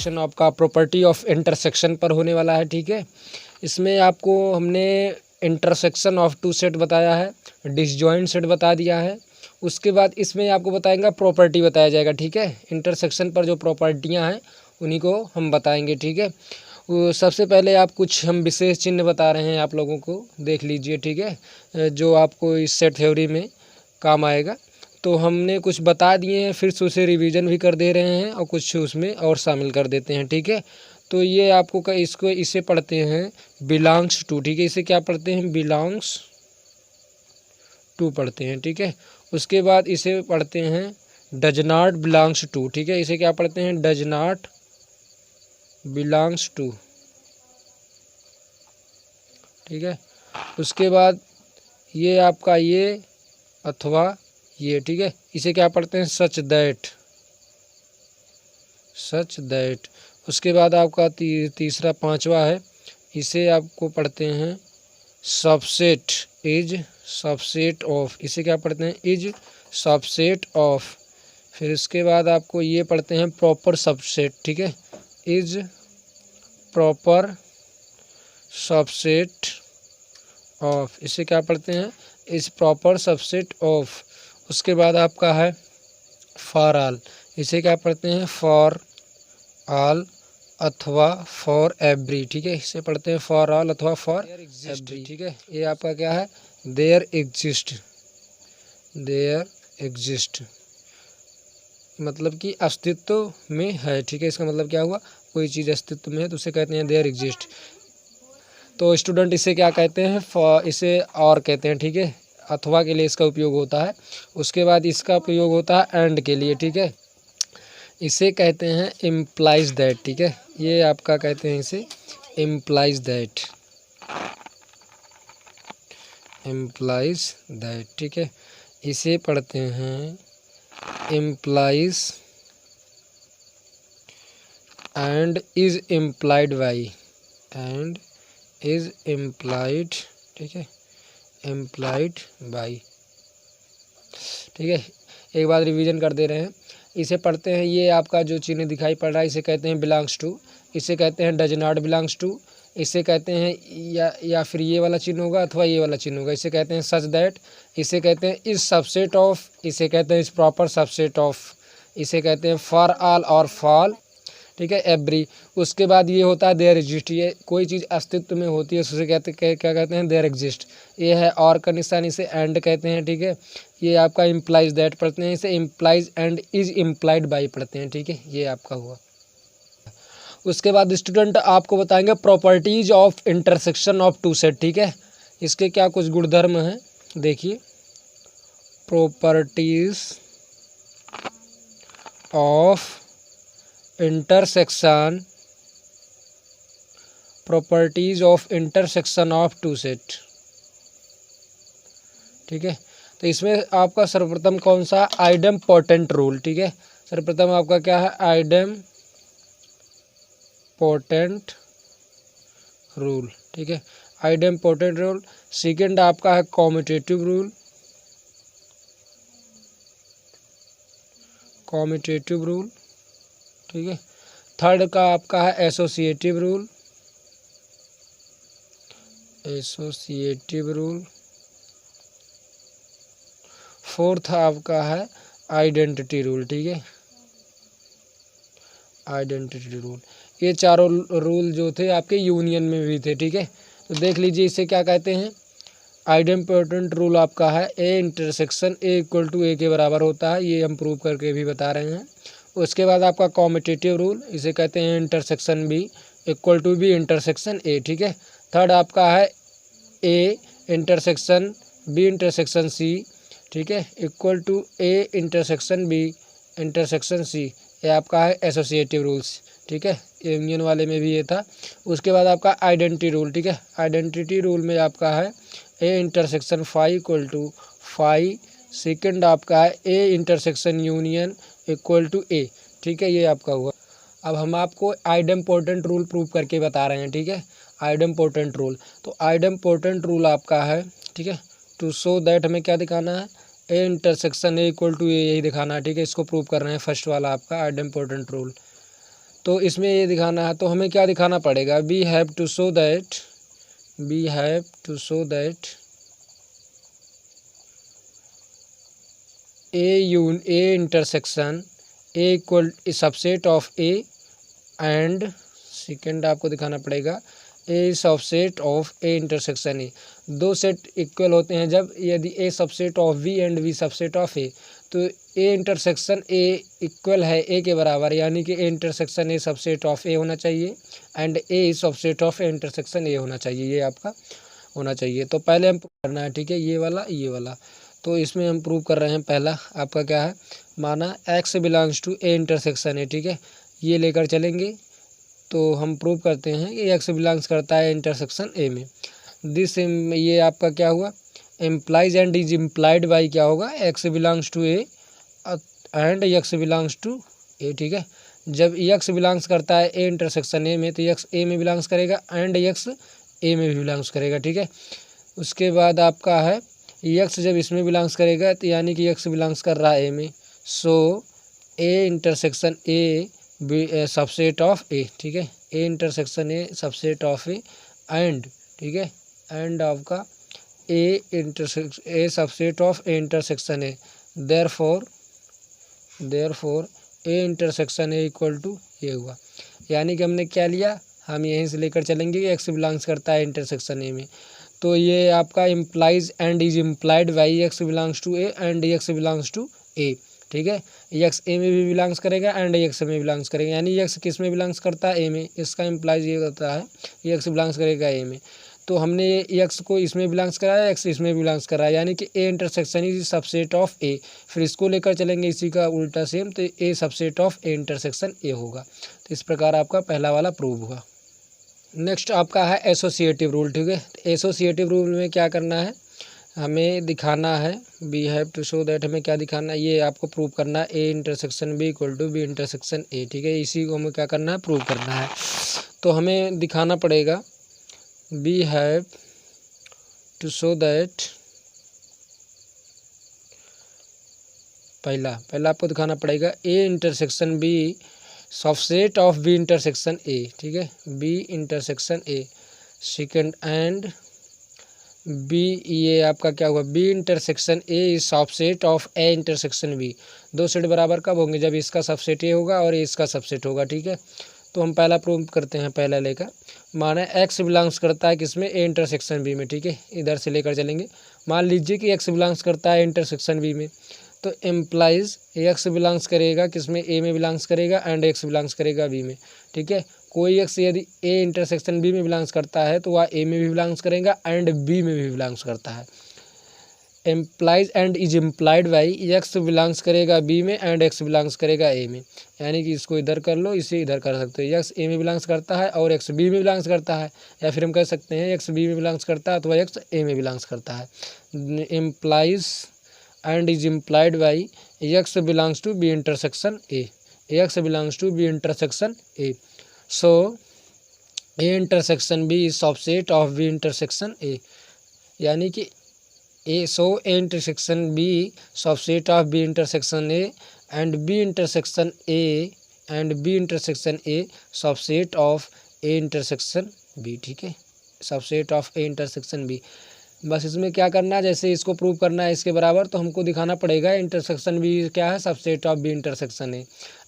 Question आपका property of intersection पर होने वाला है। ठीक है, इसमें आपको हमने इंटरसेक्शन ऑफ टू सेट बताया है, डिसजॉइंट सेट बता दिया है। उसके बाद इसमें आपको बताएंगे प्रॉपर्टी बताया जाएगा। ठीक है, इंटरसेक्शन पर जो प्रॉपर्टियां हैं उन्हीं को हम बताएंगे। ठीक है, वो सबसे पहले आप कुछ हम विशेष चिन्ह बता रहे हैं, आप लोगों को देख लीजिए। ठीक है, जो आपको इस सेट थ्योरी में काम आएगा। तो हमने कुछ बता दिए हैं, फिर से उसे रिवीजन भी कर दे रहे हैं और कुछ उसमें और शामिल कर देते हैं। ठीक है, तो ये आपको इसको इसे पढ़ते हैं बिलोंग्स टू। ठीक है, इसे क्या पढ़ते हैं? बिलोंग्स टू पढ़ते हैं। ठीक है, उसके बाद इसे पढ़ते हैं डज नॉट बिलोंग्स टू। ठीक है, इसे क्या पढ़ते हैं? Does not belongs to. ठीक है, उसके बाद ये आपका ये अथवा ये। ठीक है, इसे क्या पढ़ते हैं? Such that, such that. उसके बाद आपका तीसरा पांचवा है, इसे आपको पढ़ते हैं सबसेट, इज सबसेट ऑफ। इसे क्या पढ़ते हैं? Is subset of. फिर उसके बाद आपको ये पढ़ते हैं प्रॉपर सबसेट। ठीक है, इज प्रॉपर सबसेट ऑफ। इसे क्या पढ़ते हैं? Is proper subset of. उसके बाद आपका है फॉर ऑल। इसे क्या पढ़ते हैं? फॉर ऑल अथवा फॉर एवरी। ठीक है, इसे पढ़ते हैं फॉर ऑल अथवा फॉर एवरी। ठीक है, ये आपका क्या है? देयर एग्जिस्ट, देयर एग्जिस्ट मतलब कि अस्तित्व में है। ठीक है, इसका मतलब क्या हुआ? कोई चीज़ अस्तित्व में है तो उसे कहते हैं देयर एग्जिस्ट। तो स्टूडेंट इसे क्या कहते हैं? इसे और कहते हैं। ठीक है, अथवा के लिए इसका उपयोग होता है। उसके बाद इसका प्रयोग होता है एंड के लिए। ठीक है, इसे कहते हैं इम्प्लाइज दैट। ठीक है, ये आपका कहते हैं इसे इम्प्लाइज दैट, इम्प्लाइज दैट। ठीक है, इसे पढ़ते हैं implies and is implied by, and is implied. ठीक है, इम्प्लाइड बाई। ठीक है, एक बार रिवीजन कर दे रहे हैं। इसे पढ़ते हैं, ये आपका जो चिन्ह दिखाई पड़ रहा है इसे कहते हैं बिलोंग्स टू। इसे कहते हैं डज नॉट बिलोंग्स टू। इसे कहते हैं या फिर ये वाला चिन्ह होगा अथवा ये वाला चिन्ह होगा। इसे कहते हैं सच दैट। इसे कहते हैं इज सबसेट ऑफ। इसे कहते हैं इज प्रॉपर सबसेट ऑफ। इसे कहते हैं फॉर ऑल और फॉल। ठीक है, एवरी। उसके बाद ये होता है देयर एग्जिस्ट। ये कोई चीज़ अस्तित्व में होती है उसे कहते क्या कहते हैं? There exist. ये है और का निशान, इसे एंड कहते हैं। ठीक है, ये आपका इम्प्लाइज दैट पढ़ते हैं, इसे implies and is implied by पढ़ते हैं। ठीक है, ये आपका हुआ। उसके बाद स्टूडेंट आपको बताएंगे properties of intersection of two set. ठीक है, इसके क्या कुछ गुणधर्म हैं देखिए। Properties of intersection, properties of intersection of two set. ठीक है, तो इसमें आपका सर्वप्रथम कौन सा? Idempotent rule. ठीक है, सर्वप्रथम आपका क्या है? Idempotent rule. ठीक है, आइडेम्पोर्टेंट रूल। सेकेंड आपका है कॉम्यूटेटिव रूल, कॉम्यूटेटिव रूल। ठीक है, थर्ड का आपका है associative rule, associative rule. Fourth आपका है आइडेंटिटी रूल। ठीक है, आइडेंटिटी रूल। ये चारों रूल जो थे आपके यूनियन में भी थे। ठीक है, तो देख लीजिए इसे क्या कहते हैं? आइडेम्पोर्टेंट रूल आपका है A intersection A equal to A के बराबर होता है, ये हम प्रूव करके भी बता रहे हैं। उसके बाद आपका कॉम्यूटेटिव रूल, इसे कहते हैं intersection B equal to B intersection A. ठीक है, थर्ड आपका है A intersection B intersection C. ठीक है, equal to A intersection B intersection C. ये आपका है एसोसिएटिव रूल्स। ठीक है, यूनियन वाले में भी ये था। उसके बाद आपका आइडेंटिटी रूल। ठीक है, आइडेंटिटी रूल में आपका है A intersection phi equal to phi. Second आपका है A intersection union equal to A. ठीक है, ये आपका हुआ। अब हम आपको आइडेम्पोर्टेंट रूल प्रूव करके बता रहे हैं। ठीक है, आइडेम्पोर्टेंट रूल। तो आइडेम्पोर्टेंट रूल आपका है, ठीक है, टू शो दैट हमें क्या दिखाना है? A intersection A equal to A, यही दिखाना है। ठीक है, इसको प्रूव कर रहे हैं। फर्स्ट वाला आपका आइडेम्पोर्टेंट रूल। तो इसमें ये दिखाना है, तो हमें क्या दिखाना पड़ेगा, we have to show that A intersection A equal subset of A and second आपको दिखाना पड़ेगा A subset of A intersection A. दो सेट इक्वल होते हैं जब, यदि A subset of B and B subset of A, तो A intersection A equal है ए के बराबर, यानी कि A intersection A subset of A होना चाहिए and A subset of A intersection A होना चाहिए, ये आपका होना चाहिए। तो पहले हम प्रूव करना है, ठीक है, ये वाला। तो इसमें हम प्रूव कर रहे हैं, पहला आपका क्या है, माना X belongs to A intersection A, ठीक है, ये लेकर चलेंगे। तो हम प्रूव करते हैं कि एक्स बिलोंग्स करता है इंटरसेक्शन ए में। दिस ये आपका क्या हुआ, implies and is implied by क्या होगा, x belongs to A and x belongs to A, ठीक है। जब एक्स बिलोंग्स करता है ए इंटरसेक्शन ए में, तो एक्स ए में बिलोंग्स करेगा एंड एक्स ए में भी बिलोंग्स करेगा, ठीक है। उसके बाद आपका है एक्स जब इसमें बिलोंग्स करेगा, तो यानी कि एक्स बिलोंग्स कर रहा है ए में, so A intersection A subset of A, ठीक है, A intersection A subset of A and, ठीक है, एंड आपका A subset of A intersection A, therefore A intersection A equal to ये हुआ। यानी कि हमने क्या लिया, हम यहीं से लेकर चलेंगे कि एक्स बिलोंग्स करता है इंटरसेक्शन ए में, तो ये आपका implies and is implied by x belongs to A and x belongs to A, ठीक है। एक्स ए में भी बिलोंग्स करेगा एंड एक्स में बिलोंग्स करेगा, यानी एक्स किस में बिलोंग्स करता है, ए में, इसका इम्प्लाइज ये होता है एक्स बिलोंग्स करेगा ए में। तो हमने एक्स को इसमें बिलोंग्स कराया, एक्स इसमें बिलोंग्स कराया, यानी कि A intersection is subset of A. फिर इसको लेकर चलेंगे इसी का उल्टा सेम, तो A subset of A intersection A होगा। तो इस प्रकार आपका पहला वाला प्रूव हुआ। नेक्स्ट आपका है एसोसिएटिव रूल, ठीक है। एसोसिएटिव रूल में क्या करना है, हमें दिखाना है, we have to show that, हमें क्या दिखाना है, ये आपको प्रूव करना है A intersection B equal to B intersection A, ठीक है। इसी को हमें क्या करना है, प्रूव करना है। तो हमें दिखाना पड़ेगा we have to show that, पहला आपको दिखाना पड़ेगा A intersection B subset of B intersection A, ठीक है, B intersection A. Second and B, ये आपका क्या हुआ, B intersection A is subset of A intersection B. दो सेट बराबर कब होंगे, जब इसका सबसेट ए होगा और इसका सबसेट होगा, ठीक है। तो हम पहला प्रूव करते हैं, पहला लेकर, माना एक्स बिलोंग्स करता है किसमें, ए इंटरसेक्शन बी में, ठीक है, इधर से लेकर चलेंगे। मान लीजिए कि एक्स बिलोंग्स करता है इंटरसेक्शन बी में, तो एम्प्लाइज एक्स बिलोंग्स करेगा किसमें, ए में बिलोंग्स करेगा एंड एक्स बिलोंग्स करेगा बी में, ठीक है। कोई एक्स यदि ए इंटरसेक्शन बी में बिलोंग्स करता है, तो वह ए में भी बिलोंग्स करेगा एंड बी में भी बिलोंग्स करता है। Implies and is implied by, x belongs करेगा बी में एंड एक्स बिलोंग्स करेगा ए में, यानी कि इसको इधर कर लो, इसे इधर कर सकते हो। एक्स ए में बिलोंग्स करता है और एक्स बी में बिलोंग्स करता है, या फिर हम कह सकते हैं एक्स बी में बिलोंग्स करता है तो वह एक्स ए में बिलोंग्स करता है। Implies and is implied by x belongs to B intersection A, x belongs to B intersection A, so A intersection B is subset of B intersection A, यानी कि A, so A intersection B subset of B intersection A and B intersection A and B intersection A subset of A intersection B, ठीक है, subset of A intersection B. बस इसमें क्या करना है, जैसे इसको प्रूव करना है इसके बराबर, तो हमको दिखाना पड़ेगा इंटरसेक्शन बी क्या है, subset of B intersection A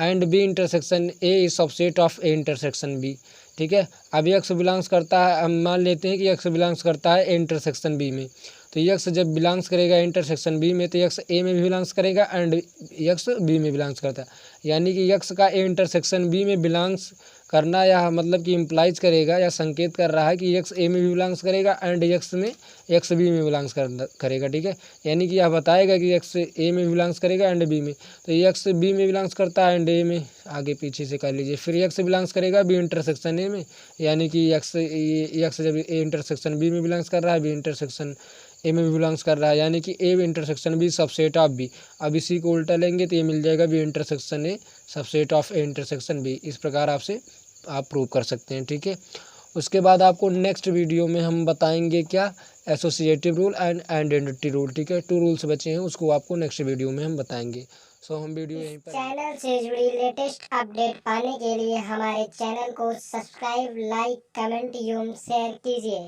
and B intersection A is subset of A intersection B, ठीक है। अब एक्स बिलोंग्स करता है, हम मान लेते हैं कि एक्स बिलोंग्स करता है ए इंटरसेक्शन बी में, तो एक्स जब बिलोंग्स करेगा इंटरसेक्शन बी में, तो एक्स ए में भी बिलोंग्स करेगा एंड एक्स बी में बिलोंग्स करता है, यानी कि एक्स का ए इंटरसेक्शन बी में बिलोंग्स करना, या मतलब कि इम्प्लाइज करेगा या संकेत कर रहा है कि एक्स ए में भी बिलोंग्स करेगा एंड एक्स बी में बिलोंग्स करेगा, ठीक है। यानी कि यह बताएगा कि एक्स ए में बिलोंग्स करेगा एंड बी में, तो एक्स बी में बिलोंग्स करता है एंड ए में, आगे पीछे से कर लीजिए। फिर एक्स बिलोंग्स करेगा बी इंटरसेक्शन ए में, यानी कि एक्स जब ए इंटरसेक्शन बी में बिलोंग्स कर रहा है, बी इंटरसेक्शन ए में भी बिलोंग्स कर रहा है, यानी कि A intersection B subset of B. अब इसी को उल्टा लेंगे तो ये मिल जाएगा B intersection A subset of A intersection B. इस प्रकार आपसे आप प्रूव कर सकते हैं, ठीक है। उसके बाद आपको नेक्स्ट वीडियो में हम बताएंगे क्या, associative rule and identity rule, ठीक है। 2 रूल्स बचे हैं, उसको आपको नेक्स्ट वीडियो में हम बताएंगे। सो हम वीडियो यहीं पर चैनल से जुड़ी लेटेस्ट अपडेट पाने के लिए हमारे चैनल को सब्सक्राइब, लाइक, कमेंट एवं शेयर कीजिए।